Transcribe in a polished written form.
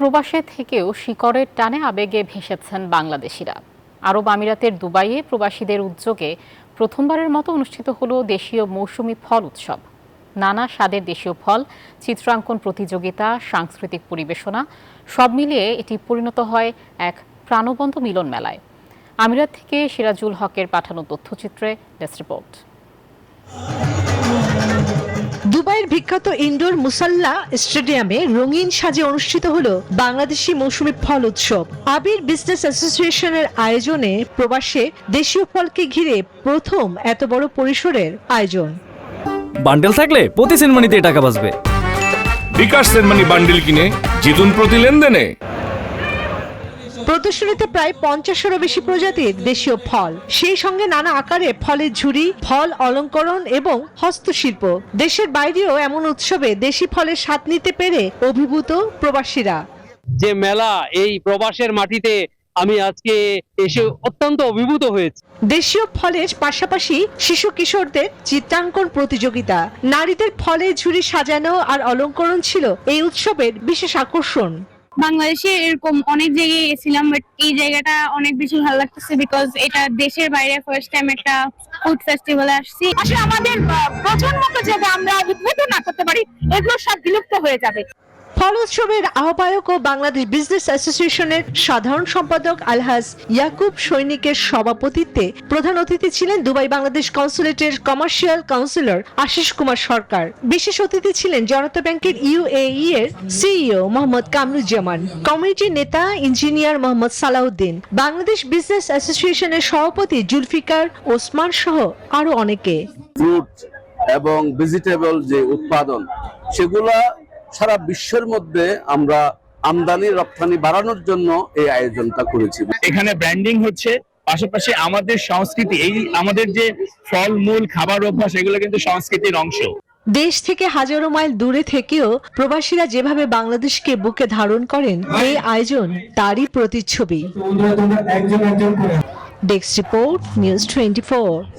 প্রবাসে থেকেও শিকড়ের টানে আবেগে ভেসেছেন বাংলাদেশিরা। আরব আমিরাতের দুবাইয়ে প্রবাসীদের উদ্যোগে প্রথমবারের মতো অনুষ্ঠিত হলো দেশীয় মৌসুমি ফল উৎসব। নানা স্বাদের দেশীয় ফল, চিত্রাঙ্কন প্রতিযোগিতা, সাংস্কৃতিক পরিবেশনা সব মিলিয়ে এটি পরিণত হয় এক প্রাণবন্ত মিলন মেলায়। আমিরাত থেকে সিরাজুল হকের পাঠানো তথ্যচিত্রে ডেস্ক রিপোর্ট। দুবাইয়ের বিখ্যাত ইনডোর মুসাল্লা স্টেডিয়ামে রঙিন সাজে অনুষ্ঠিত হলো বাংলাদেশি মৌসুমী ফল উৎসব। আবির বিজনেস অ্যাসোসিয়েশনের আয়োজনে প্রবাসে দেশীয় ফলকে ঘিরে প্রথম এত বড় পরিসরের আয়োজন। বান্ডেল থাকলে প্রতি সেনমানিতে টাকা বাঁচবে। বিকাশ সেনমানি বান্ডেল কিনে জিতুন প্রতি লেনদেনে। প্রদর্শনীতে প্রায় 50-এরও বেশি প্রজাতির দেশীয় ফল, সেই সঙ্গে নানা আকারে ফলের ঝুড়ি, ফল অলঙ্করণ এবং হস্তশিল্প। দেশের বাইরেও এমন উৎসবে দেশি ফলের স্বাদ নিতে পেরে অভিভূত প্রবাসীরা। যে মেলা, এই প্রবাসের মাটিতে আমি আজকে এসে অত্যন্ত অভিভূত হয়েছি। দেশীয় ফলের পাশাপাশি শিশু কিশোরদের চিত্রাঙ্কন প্রতিযোগিতা, নারীদের ফলের ঝুড়ি সাজানো আর অলঙ্করণ ছিল এই উৎসবের বিশেষ আকর্ষণ। বাংলাদেশে এরকম অনেক জায়গায় গেছিলাম, বাট এই জায়গাটা অনেক বেশি ভালো লাগতেছে বিকজ এটা দেশের বাইরে ফার্স্ট টাইম একটা ফুড ফেস্টিভ্যালে আসছি। আসলে আমাদের প্রজন্মকে যদি আমরা উদ্বুদ্ধ না করতে পারি, এগুলো সব বিলুপ্ত হয়ে যাবে। ফল উৎসবের আহ্বায়ক ও বাংলাদেশ বিজনেস অ্যাসোসিয়েশনের সাধারণ সম্পাদক আলহাজ ইয়াকুব সৈনিকের সভাপতিত্বে প্রধান অতিথি ছিলেন দুবাই বাংলাদেশ কনসুলেটের কমার্শিয়াল কাউন্সিলর আশিস কুমার সরকার। বিশেষ অতিথি ছিলেন জনতা ব্যাংকের UAE এর সিইও মোহাম্মদ কামরুজ্জামান, কমিউনিটির নেতা ইঞ্জিনিয়ার মোহাম্মদ সালাউদ্দিন, বাংলাদেশ বিজনেস অ্যাসোসিয়েশনের সভাপতি জুলফিকার ওসমান সহ আরো অনেকে। ফ্রুট এবং ভেজিটেবল যে উৎপাদন, সেগুলা সারা বিশ্বের মধ্যে আমরা আমদানি রপ্তানি বাড়ানোর জন্য এই আয়োজনটা করেছি। এখানে ব্র্যান্ডিং হচ্ছে, পাশাপাশি আমাদের সংস্কৃতি, এই আমাদের যে ফল মূল খাবার অভ্যাস, এগুলো কিন্তু সংস্কৃতির অংশ। দেশ থেকে হাজারো মাইল দূরে থেকেও প্রবাসীরা যেভাবে বাংলাদেশকে বুকে ধারণ করেন, এই আয়োজন তারই প্রতিচ্ছবি। Desk report, news 24।